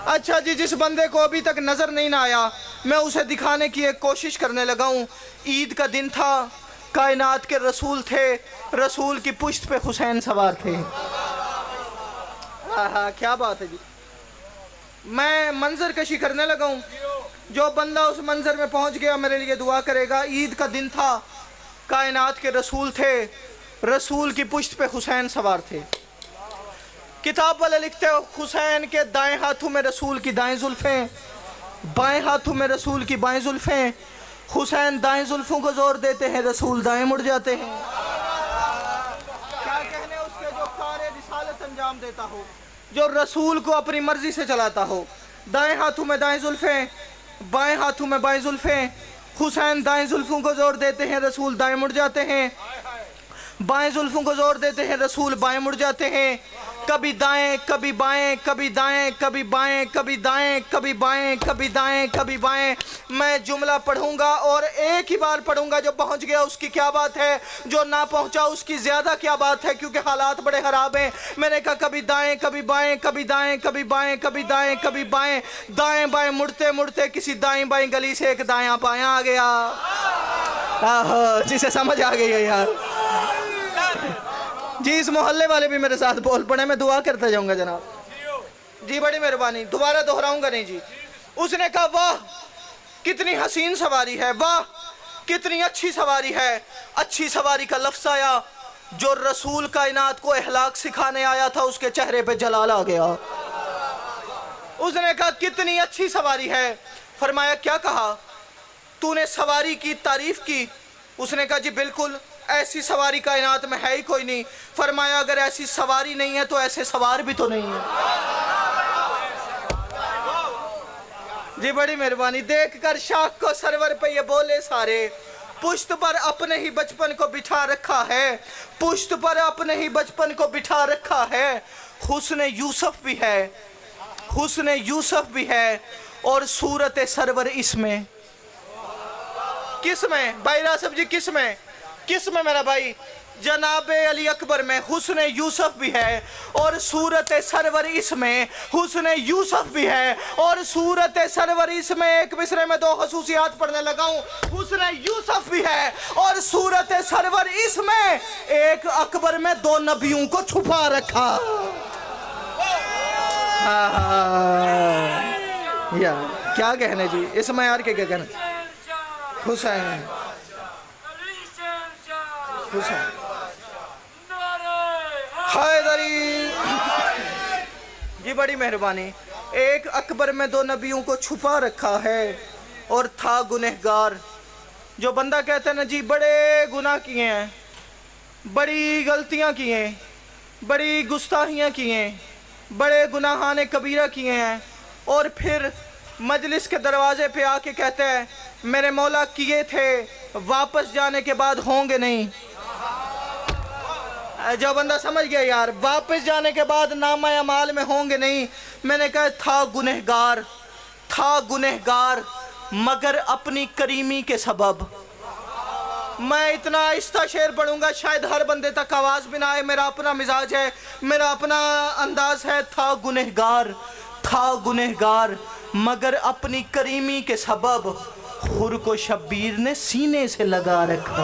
अच्छा जी, जिस बंदे को अभी तक नज़र नहीं ना आया मैं उसे दिखाने की एक कोशिश करने लगा हूँ। ईद का दिन था, कायनात के रसूल थे, रसूल की पुश्त पे हुसैन सवार थे। आहा क्या बात है जी। मैं मंजर कशी करने लगा हूँ, जो बंदा उस मंजर में पहुँच गया मेरे लिए दुआ करेगा। ईद का दिन था, कायनात के रसूल थे, रसूल की पुश्त पे हुसैन सवार थे। किताब वाले लिखते हो हुसैन के दाएं हाथों में रसूल की दाएं जुल्फ़ें, बाएं हाथों में रसूल की बाएं जुल्फ़ें। हुसैन दाएं जुल्फ़ों को जोर देते हैं, रसूल दाएं मुड़ जाते हैं। क्या कहने उसके जो कार्य रिसालत अंजाम देता हो, जो रसूल को अपनी मर्जी से चलाता हो। दाएं हाथों में दाएं जुल्फ़ें, बाएं हाथों में बाएं जुल्फें, हुसैन दाएं जुल्फों को जोर देते हैं, रसूल दाएं मुड़ जाते हैं, बाएं जुल्फों को जोर देते हैं, रसूल बाएं मुड़ जाते हैं। कभी दाएं कभी बाएं, कभी दाएं कभी बाएं, कभी दाएं कभी बाएं, कभी दाएं कभी बाएं। मैं जुमला पढ़ूंगा और एक ही बार पढ़ूंगा। जो पहुंच गया उसकी क्या बात है, जो ना पहुंचा उसकी ज्यादा क्या बात है, क्योंकि हालात बड़े खराब हैं। मैंने कहा कभी दाएं कभी बाएं, कभी दाएं कभी बाएं, कभी दाएं कभी बाएं। दाएं बाएं मुड़ते मुड़ते किसी दाएं बाएं गली से एक दायां बायां आ गया। आहो, जिसे समझ आ गई है यार जी। इस मोहल्ले वाले भी मेरे साथ बोल पड़े, मैं दुआ करता जाऊंगा जनाब जी, बड़ी मेहरबानी, दोबारा दोहराऊंगा नहीं जी। उसने कहा वाह कितनी हसीन सवारी है, वाह कितनी अच्छी सवारी है। अच्छी सवारी का लफ्ज़ आया, जो रसूल कायनात को अहलाक सिखाने आया था उसके चेहरे पे जलाल आ गया। उसने कहा कितनी अच्छी सवारी है। फरमाया क्या कहा, तूने सवारी की तारीफ की। उसने कहा जी बिल्कुल, ऐसी सवारी कायनात में है ही कोई नहीं। फरमाया अगर ऐसी सवारी नहीं है तो ऐसे सवार भी तो नहीं है जी। बड़ी मेहरबानी। देख कर शाख को सरवर पे ये बोले सारे, पुश्त पर अपने ही बचपन को बिठा रखा है, पुश्त पर अपने ही बचपन को बिठा रखा है। हुस्न यूसुफ भी है, हुस्न यूसुफ भी है, और सूरत सरवर इसमें। किस में भाई रासफ जी, किस में, किस में मेरा भाई? जनाबे अली अकबर में हुस्न यूसुफ भी है और सूरत सरवर इसमें। हुस्न यूसुफ भी है और सूरत सरवर इसमें। एक मिसरे में दो खसूसियात पढ़ने लगा हूँ। हुस्न यूसुफ भी है और सूरत सरवर इसमें। एक अकबर में दो नबियों को छुपा रखा। या क्या कहने जी, इसमें यार क्या कहना। हुसैन हुसैन हैदरी जी, बड़ी मेहरबानी। एक अकबर में दो नबियों को छुपा रखा है और था गुनहगार। जो बंदा कहता है ना जी बड़े गुनाह किए हैं, बड़ी गलतियां की हैं, बड़ी गुस्ताखियां की हैं, बड़े गुनाहाने कबीरा किए हैं, और फिर मजलिस के दरवाजे पे आके कहते हैं मेरे मौला किए थे, वापस जाने के बाद होंगे नहीं। जो बंदा समझ गया यार, वापस जाने के बाद नामा अमाल में होंगे नहीं। मैंने कहा था गुनहगार, था गुनहगार, मगर अपनी करीमी के सबब। मैं इतना आहिस्ता शेर पढ़ूंगा शायद हर बंदे तक आवाज़ भी ना आए। मेरा अपना मिजाज है, मेरा अपना अंदाज है। था गुनहगार, था गुनहगार, मगर अपनी करीमी के सबब खुर को शब्बीर ने सीने से लगा रखा।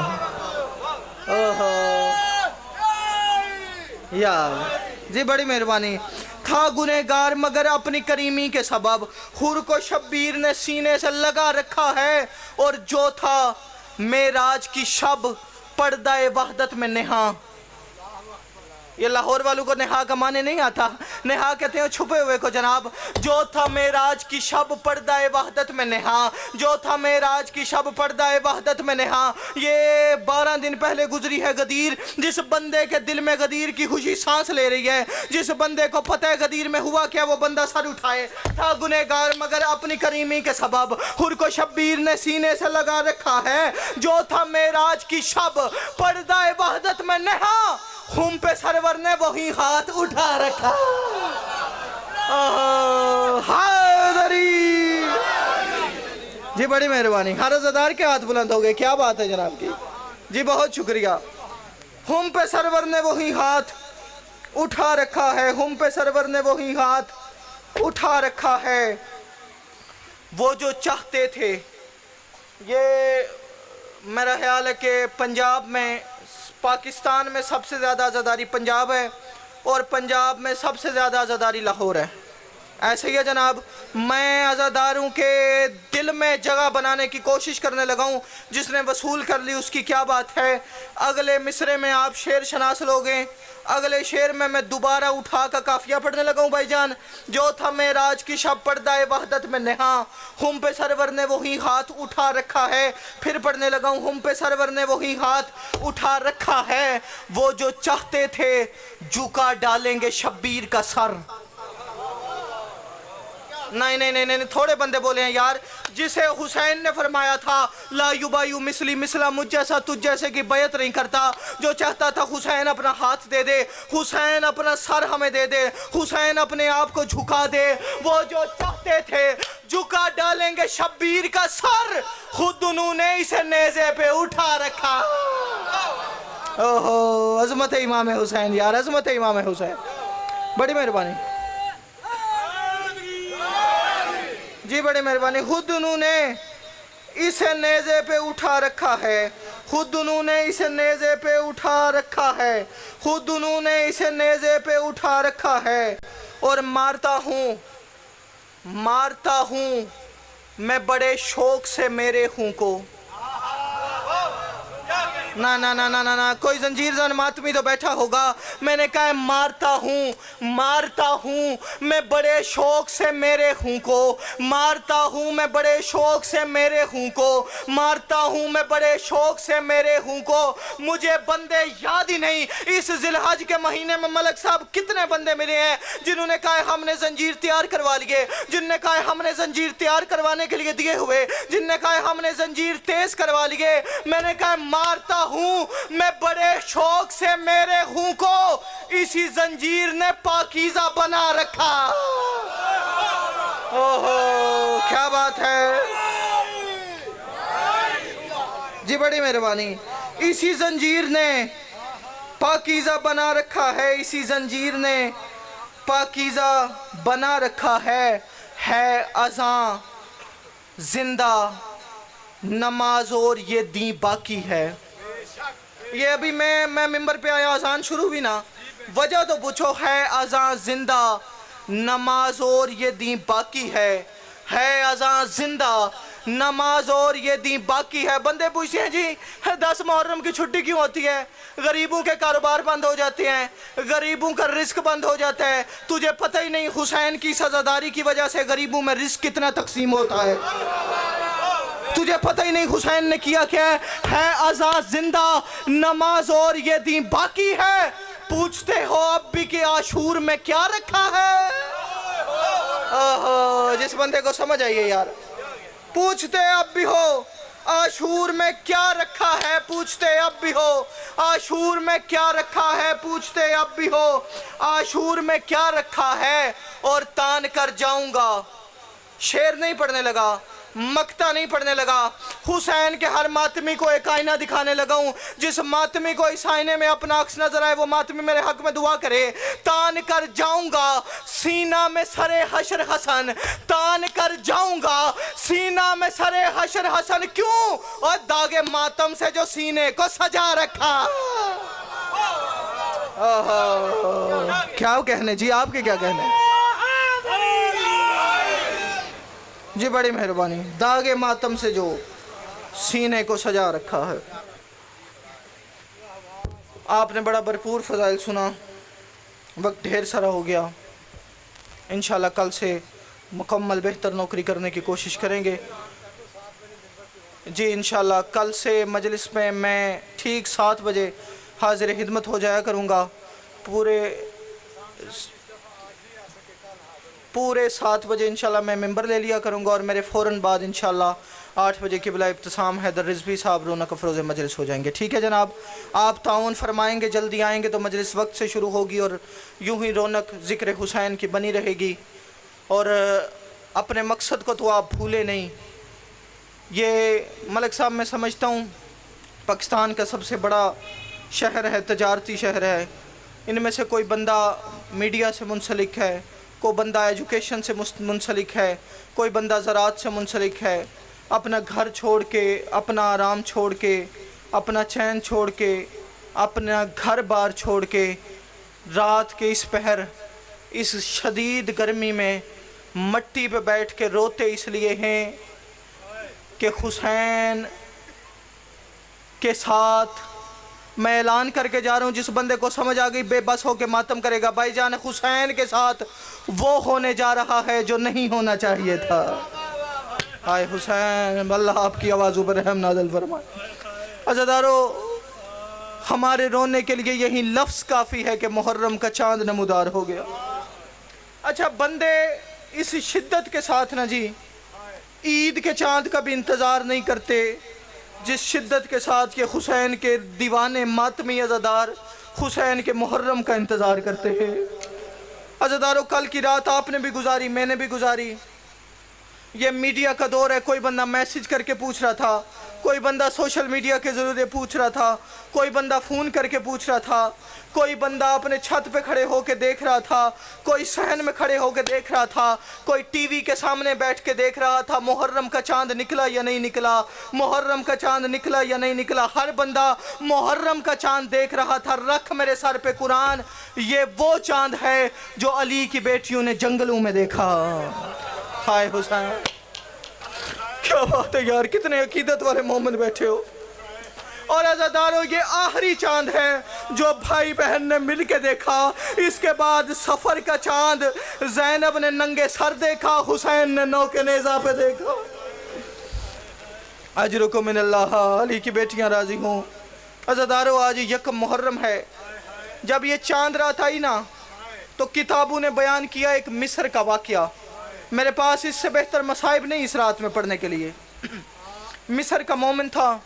ओहो यार जी, बड़ी मेहरबानी। था गुनहगार मगर अपनी करीमी के सबब खुर को शब्बीर ने सीने से लगा रखा है। और जो था मेराज की शब पर्दाए वहदत में नेहा। ये लाहौर वालों को नेहा का माने नहीं आता, नेहा कहते हैं छुपे हुए को जनाब। जो था मेराज की शब पर्दाए वहदत में नेहा, जो था मेराज की शब पर्दाए वहदत में नेहा। ये 12 दिन पहले गुजरी है गदीर। जिस बंदे के दिल में गदीर की खुशी सांस ले रही है, जिस बंदे को पता है गदीर में हुआ क्या, वो बंदा सर उठाए। था गुनहगार मगर अपनी करीमी के सबब खुद को शब्बीर ने सीने से लगा रखा है। जो था मेराज की शब पर्दाए वहदत में नेहा, हुम पे सरवर ने वही हाथ उठा रखा। हैदरी जी, बड़ी मेहरबानी। हरज़दार के हाथ बुलंद हो गए, क्या बात है जनाब की जी, बहुत शुक्रिया। हुम पे सरवर ने वही हाथ उठा रखा है, हुम पे सरवर ने वही हाथ उठा रखा है। वो जो चाहते थे, ये मेरा ख्याल है कि पंजाब में, पाकिस्तान में सबसे ज़्यादा आज़ादारी पंजाब है और पंजाब में सबसे ज़्यादा आज़ादारी लाहौर है। ऐसे ही है जनाब। मैं आज़ादारों के दिल में जगह बनाने की कोशिश करने लगा हूँ। जिसने वसूल कर ली उसकी क्या बात है। अगले मिसरे में आप शेर शनास लोगे। अगले शेर में मैं दोबारा उठा का काफिया पढ़ने लगा हूँ भाईजान। जो था मेराज की शब पर्दाए वहदत में नेहा, हुम पे सरवर ने वही हाथ उठा रखा है। फिर पढ़ने लगा हूँ, हुम पे सरवर ने वही हाथ उठा रखा है। वो जो चाहते थे झुका डालेंगे शब्बीर का सर। नहीं नहीं नहीं नहीं, थोड़े बंदे बोले हैं यार। जिसे हुसैन ने फरमाया था ला युबायु मिसली मिसला, मुझ जैसा तुझ जैसे की बैत नहीं करता। जो चाहता था हुसैन अपना हाथ दे दे, हुसैन अपना सर हमें दे दे, हुसैन अपने आप को झुका दे। वो जो चाहते थे झुका डालेंगे शब्बीर का सर, खुद उन्होंने इसे नेज़े पे उठा रखा। ओहो, अजमत है इमाम हुसैन यार, अजमत है इमाम हुसैन। बड़ी मेहरबानी जी, बड़ी मेहरबानी। खुद उन्होंने इसे नेज़े पे उठा रखा है, खुद उन्होंने इसे नेज़े पे उठा रखा है, खुद उन्होंने इसे नेज़े पे उठा रखा है। और मारता हूँ मैं बड़े शौक से मेरे हूँ को। ना ना ना ना ना ना, कोई जंजीर जान मातमी तो बैठा होगा। मैंने कहा मारता हूँ मैं बड़े शौक से मेरे हूँ को, मारता हूँ मैं बड़े शौक से मेरे हूँ को, मारता हूँ मैं बड़े शौक से मेरे हूँ को। मुझे बंदे याद ही नहीं इस जिलहज के महीने में मलक साहब कितने बंदे मिले हैं जिन्होंने कहा हमने जंजीर तैयार करवा लिए, जिनने कहा हमने जंजीर तैयार करवाने के लिए दिए हुए, जिनने कहा हमने जंजीर तेज करवा लिए। मैंने कहा मारता हूँ मैं बड़े शौक से मेरे हूँ को, इसी जंजीर ने पाकीज़ा बना रखा। ओहो, क्या बात है जी, बड़ी मेहरबानी। इसी जंजीर ने पाकीज़ा बना रखा है, इसी जंजीर ने पाकीज़ा बना रखा है अज़ां जिंदा, नमाज और ये दी बाकी है। ये अभी मैं मिंबर पे आया, अज़ान शुरू भी ना, वजह तो पूछो। है अज़ां जिंदा, नमाज और ये दी बाकी है अज़ां जिंदा, नमाज और ये दी बाकी है। बंदे पूछते हैं जी 10 मुहर्रम की छुट्टी क्यों होती है? गरीबों के कारोबार बंद हो जाते हैं, गरीबों का रिस्क बंद हो जाता है। तुझे पता ही नहीं हुसैन की सजादारी की वजह से गरीबों में रिस्क कितना तकसीम होता है। तुझे पता ही नहीं हुसैन ने किया क्या है अज़ां जिंदा, नमाज और ये दी बाकी है। पूछते हो अब भी कि आशूर में क्या रखा है? ओहो, जिस बंदे को समझ आइए यार। पूछते अब भी हो आशूर में क्या रखा है, पूछते अब भी हो आशूर में क्या रखा है, पूछते अब भी हो आशूर में क्या रखा है। और तान कर जाऊंगा, शेर नहीं पढ़ने लगा, मक्ता नहीं पढ़ने लगा, हुसैन के हर मातमी को एक आईना दिखाने लगा हूं। जिस मातमी को इस आईने में अपना अक्स नजर आए वो मातमी मेरे हक में दुआ करे। तान कर जाऊंगा सीना में सरे हशर हसन, तान कर जाऊंगा सीना में सरे हशर हसन। क्यों? और दागे मातम से जो सीने को सजा रखा। ओहो, क्या कहने जी, आपके क्या कहने जी, बड़ी मेहरबानी। दागे मातम से जो सीने को सजा रखा है। आपने बड़ा भरपूर फजाइल सुना, वक्त ढेर सारा हो गया। इंशाल्लाह कल से मुकम्मल बेहतर नौकरी करने की कोशिश करेंगे जी। इंशाल्लाह कल से मजलिस में मैं ठीक 7 बजे हाजिर खिदमत हो जाया करूँगा। पूरे 7 बजे इंशाल्लाह मैं मेंबर ले लिया करूँगा और मेरे फ़ौरन बाद इंशाल्लाह 8 बजे किबला इब्तिसाम हैदर रिजवी साहब रौनक अफरोज़ मजलिस हो जाएंगे। ठीक है जनाब, आप ताउन फरमाएंगे, जल्दी आएंगे तो मजलिस वक्त से शुरू होगी और यूं ही रौनक ज़िक्र हुसैन की बनी रहेगी। और अपने मकसद को तो आप भूले नहीं। ये मलिक साहब मैं समझता हूँ पाकिस्तान का सबसे बड़ा शहर है, तजारती शहर है। इनमें से कोई बंदा मीडिया से मुंसलिक है, कोई बंदा एजुकेशन से मुंसलिक है, कोई बंदा ज़राअत से मुंसलिक है। अपना घर छोड़ के, अपना आराम छोड़ के, अपना चैन छोड़ के, अपना घर बार छोड़ के रात के इस पहर, इस शदीद गर्मी में मट्टी पे बैठ के रोते इसलिए हैं कि हुसैन के साथ मैं ऐलान करके जा रहा हूँ। जिस बंदे को समझ आ गई बेबस हो के मातम करेगा। भाईजान हुसैन के साथ वो होने जा रहा है जो नहीं होना चाहिए था। हाय हुसैन, अल्लाह आपकी आवाज़ ऊपर रहम नाज़िल फरमाए। अज़ादारों, हमारे रोने के लिए यही लफ्ज़ काफ़ी है कि मुहर्रम का चांद नमूदार हो गया। अच्छा, बंदे इस शिद्दत के साथ ना जी ईद के चांद का भी इंतज़ार नहीं करते जिस शिद्दत के साथ के हुसैन के दीवाने मातमी अज़ादार हुसैन के मुहर्रम का इंतज़ार करते हैं। अज़ादारों, कल की रात आपने भी गुजारी, मैंने भी गुजारी। ये मीडिया का दौर है। कोई बंदा मैसेज करके पूछ रहा था, कोई बंदा सोशल मीडिया के ज़रिए पूछ रहा था, कोई बंदा फ़ोन करके पूछ रहा था, कोई बंदा अपने छत पे खड़े होके देख रहा था, कोई सहन में खड़े होके देख रहा था, कोई टीवी के सामने बैठ के देख रहा था मुहर्रम का चांद निकला या नहीं निकला, मुहर्रम का चांद निकला या नहीं निकला। हर बंदा मुहर्रम का चांद देख रहा था। रख मेरे सर पे कुरान, ये वो चांद है जो अली की बेटियों ने जंगलों में देखा। हाय हुसैन, क्या बात है यार, कितने अकीदत वाले मोमिन बैठे हो। और अज़ादारों, ये आखिरी चांद है जो भाई बहन ने मिल के देखा। इसके बाद सफ़र का चांद ज़ैनब ने नंगे सर देखा, हुसैन ने नौके नेज़ा पे देखा। अजरुकुम मिनल्लाह, अली की बेटियां राजी हों। अज़ादारों, आज यकम मुहर्रम है। जब ये चांद रात आई ना तो किताबों ने बयान किया एक मिस्र का वाक़या। मेरे पास इससे बेहतर मसाइब नहीं इस रात में पढ़ने के लिए। मिस्र का मोमिन था।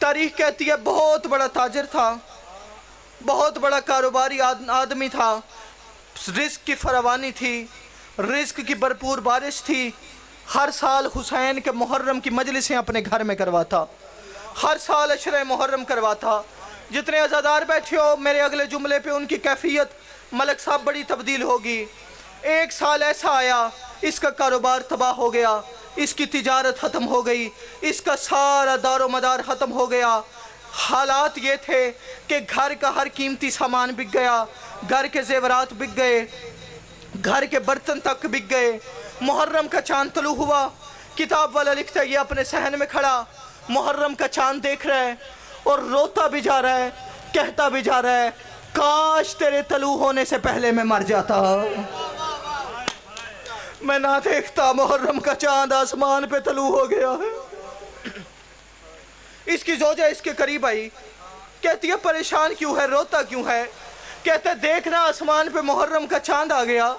तारीख कहती है बहुत बड़ा ताजिर था, बहुत बड़ा कारोबारी आदमी था। रिस्क की फरावानी थी, रिस्क की भरपूर बारिश थी। हर साल हुसैन के मुहर्रम की मजलिसें अपने घर में करवाता, हर साल अशरे मुहर्रम करवाता। जितने अज़ादार बैठे हो, मेरे अगले जुमले पे उनकी कैफियत मलक साहब बड़ी तब्दील होगी। एक साल ऐसा आया, इसका कारोबार तबाह हो गया, इसकी तिजारत ख़त्म हो गई, इसका सारा दारो मदार ख़त्म हो गया। हालात ये थे कि घर का हर कीमती सामान बिक गया, घर के जेवरात बिक गए, घर के बर्तन तक बिक गए। मुहर्रम का चांद तलू हुआ। किताब वाला लिखता है ये अपने सहन में खड़ा मुहर्रम का चांद देख रहा है और रोता भी जा रहा है, कहता भी जा रहा है, काश तेरे तलू होने से पहले मैं मर जाता, मैं ना देखता मुहर्रम का चांद आसमान पे तलू हो गया है। इसकी जोजा इसके करीब आई, कहती है परेशान क्यों है, रोता क्यों है। कहते देखना आसमान पे मुहर्रम का चांद आ गया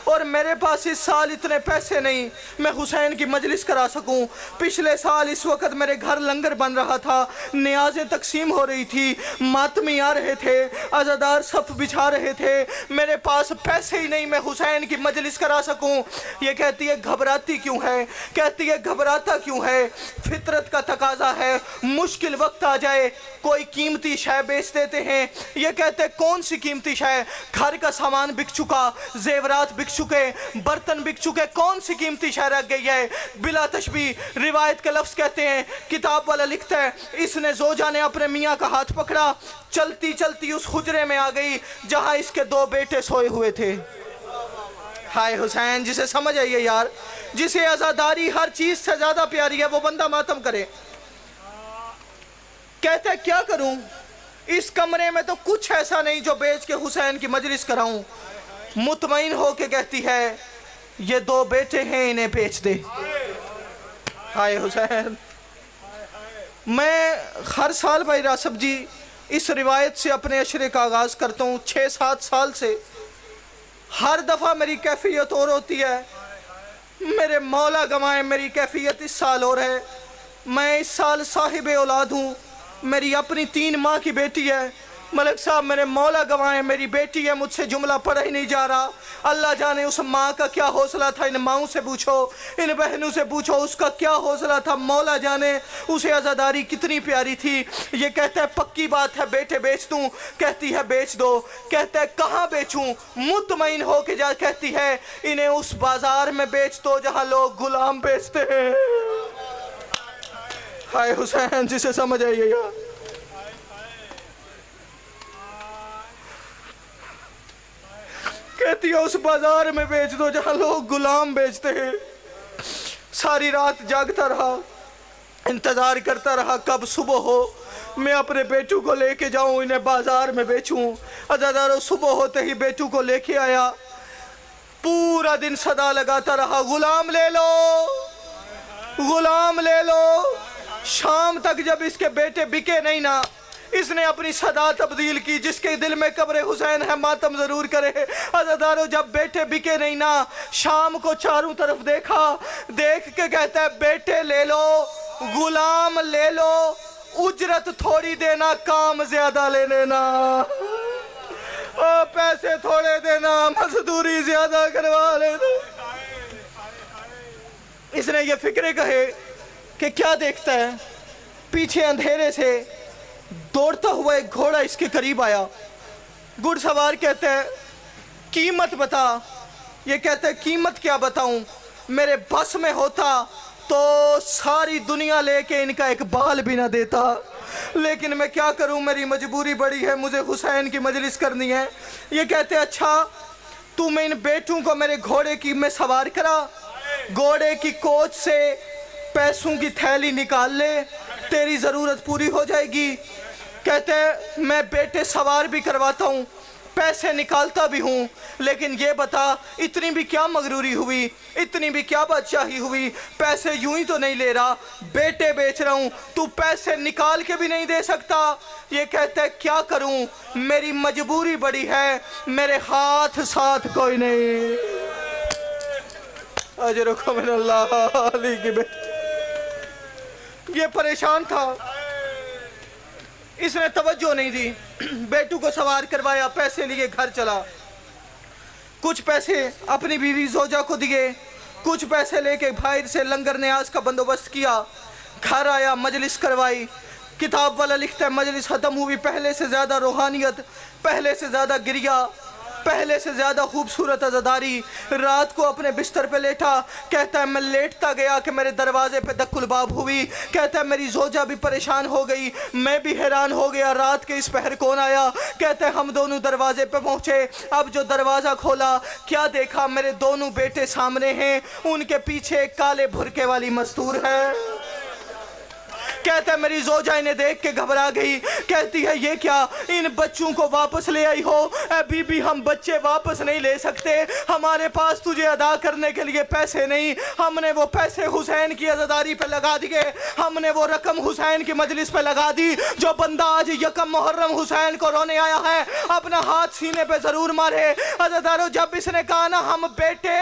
और मेरे पास इस साल इतने पैसे नहीं मैं हुसैन की मजलिस करा सकूं। पिछले साल इस वक्त मेरे घर लंगर बन रहा था, नियाज़ें तकसीम हो रही थी, मातमी आ रहे थे, अज़ादार सफ़ बिछा रहे थे, मेरे पास पैसे ही नहीं मैं हुसैन की मजलिस करा सकूं। ये कहती है घबराती क्यों है, कहती है घबराता क्यों है। फितरत का तकाजा है, मुश्किल वक्त आ जाए कोई कीमती शय बेच देते हैं। ये कहते कौन सी कीमती शय, घर का सामान बिक चुका, जेवरात बिक चुके, बर्तन बिक चुके, कौन सी कीमती शय रह गई है। बिला तशबी रिवायत के लफ्ज़ कहते हैं, किताब वाला लिखता है इसने जोजा ने अपने मियाँ का हाथ पकड़ा, चलती चलती उस हुजरे में आ गई जहाँ इसके दो बेटे सोए हुए थे। हाय हुसैन, जिसे समझ आइए यार, जिसे आज़ादारी हर चीज़ से ज़्यादा प्यारी है वो बंदा मातम करे। कहता है क्या करूं, इस कमरे में तो कुछ ऐसा नहीं जो बेच के हुसैन की मजलिस कराऊं। मुतमईन हो के कहती है ये दो बेटे हैं, इन्हें बेच दे। हाय हुसैन, मैं हर साल भाई रासब जी इस रिवायत से अपने अशरे का आगाज़ करता हूँ 6-7 साल से। हर दफ़ा मेरी कैफियत और होती है, मेरे मौला गवाएं मेरी कैफियत इस साल और है। मैं इस साल साहिब औलाद हूँ, मेरी अपनी 3 माँ की बेटी है। मलक साहब मेरे मौला गवाएं मेरी बेटी है, मुझसे जुमला पढ़ा ही नहीं जा रहा। अल्लाह जाने उस माँ का क्या हौसला था, इन माँओं से पूछो, इन बहनों से पूछो उसका क्या हौसला था। मौला जाने उसे आज़ादारी कितनी प्यारी थी। ये कहता है पक्की बात है बेटे बेच दूँ, कहती है बेच दो। कहता है कहाँ बेचूँ, मुतमईन हो के जा, कहती है इन्हें उस बाज़ार में बेच दो जहाँ लोग गुलाम बेचते हैं। हाय हुसैन, जिसे समझ आइए यार। कहती है उस बाजार में बेच दो जहां लोग गुलाम बेचते हैं। सारी रात जागता रहा, इंतजार करता रहा कब सुबह हो, मैं अपने बेटू को लेके जाऊं, इन्हें बाजार में बेचूं। अज़ादारों सुबह होते ही बेटू को लेके आया, पूरा दिन सदा लगाता रहा गुलाम ले लो, गुलाम ले लो। शाम तक जब इसके बेटे बिके नहीं ना, इसने अपनी सदा तब्दील की, जिसके दिल में कब्र हुसैन है मातम जरूर करे। अज़ादारों, जब बेटे बिके नहीं ना, शाम को चारों तरफ देखा, देख के कहता है बेटे ले लो, गुलाम ले लो, उजरत थोड़ी देना, काम ज्यादा ले लेना। पैसे थोड़े देना, मजदूरी ज्यादा करवा लेना। इसने ये फिक्रे कहे कि क्या देखता है, पीछे अंधेरे से दौड़ता हुआ एक घोड़ा इसके करीब आया। घुड़सवार कहते हैं कीमत बता। ये कहते हैं कीमत क्या बताऊं, मेरे बस में होता तो सारी दुनिया लेके इनका एक बाल भी ना देता, लेकिन मैं क्या करूं, मेरी मजबूरी बड़ी है, मुझे हुसैन की मजलिस करनी है। ये कहते हैं अच्छा तू मैं इन बेटों को मेरे घोड़े की में सवार करा, घोड़े की कोच से पैसों की थैली निकाल ले, तेरी ज़रूरत पूरी हो जाएगी। कहते हैं मैं बेटे सवार भी करवाता हूँ, पैसे निकालता भी हूँ, लेकिन ये बता इतनी भी क्या मगरूरी हुई, इतनी भी क्या बादशाही हुई, पैसे यूं ही तो नहीं ले रहा, बेटे बेच रहा हूँ, तू पैसे निकाल के भी नहीं दे सकता। ये कहते हैं क्या करूँ, मेरी मजबूरी बड़ी है, मेरे हाथ साथ कोई नहीं। अजरुको मिनल्लाह अली की बेटी। ये परेशान था, इसने तवज्जो नहीं दी, बेटू को सवार करवाया, पैसे लिए घर चला। कुछ पैसे अपनी बीवी जोजा को दिए, कुछ पैसे लेके भाई से लंगर न्याज का बंदोबस्त किया, घर आया, मजलिस करवाई। किताब वाला लिखता है मजलिस ख़त्म हुई, पहले से ज़्यादा रूहानियत, पहले से ज़्यादा गिरिया, पहले से ज़्यादा खूबसूरत अज़ादारी। रात को अपने बिस्तर पे लेटा, कहता है मैं लेटता गया कि मेरे दरवाजे पे दक्कुलबाब हुई। कहता है मेरी जोजा भी परेशान हो गई, मैं भी हैरान हो गया, रात के इस पहर कौन आया। कहते हैं हम दोनों दरवाजे पे पहुँचे, अब जो दरवाज़ा खोला क्या देखा, मेरे दोनों बेटे सामने हैं, उनके पीछे काले भुरके वाली मस्तूर है। कहता है मेरी जोजा इन्हें देख के घबरा गई, कहती है ये क्या, इन बच्चों को वापस ले आई हो। अभी भी हम बच्चे वापस नहीं ले सकते, हमारे पास तुझे अदा करने के लिए पैसे नहीं, हमने वो पैसे हुसैन की अज़ादारी पे लगा दिए, हमने वो रकम हुसैन की मजलिस पे लगा दी। जो बंदा आज यकम मुहर्रम हुसैन को रोने आया है, अपना हाथ सीने पे जरूर मारे। अज़ादारों, जब इसने कहा ना हम बेटे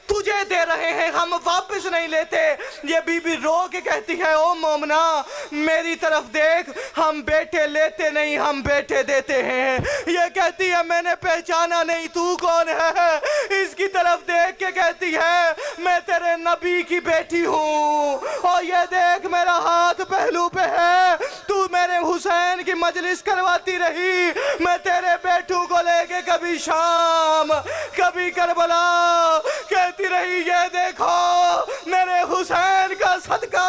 तुझे दे रहे हैं, हम वापस नहीं लेते, ये बीबी रो के कहती है ओ मोमना मेरी तरफ देख, हम बेटे लेते नहीं, हम बेटे देते हैं। ये कहती है मैंने पहचाना नहीं, तू कौन है। इसकी तरफ देख के कहती है मैं तेरे नबी की बेटी हूँ, और ये देख मेरा हाथ पहलू पे है, तू मेरे हुसैन की मजलिस करवाती रही, मैं तेरे बेटों को लेके कभी शाम कभी करबला कहती रही, ये देखो मेरे हुसैन का सदका।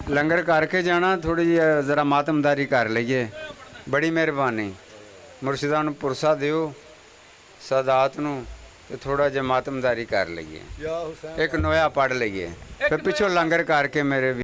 लंगर करके जाना, थोड़ी जी ज़रा मातमदारी कर लीजिए, बड़ी मेहरबानी। मुर्शिदा नूं पुरसा दिओ, सादात नूं, तो थोड़ा जिहा मातमदारी कर लीजिए, एक नोया पढ़ लीजिए, फिर पिछों लंगर करके मेरे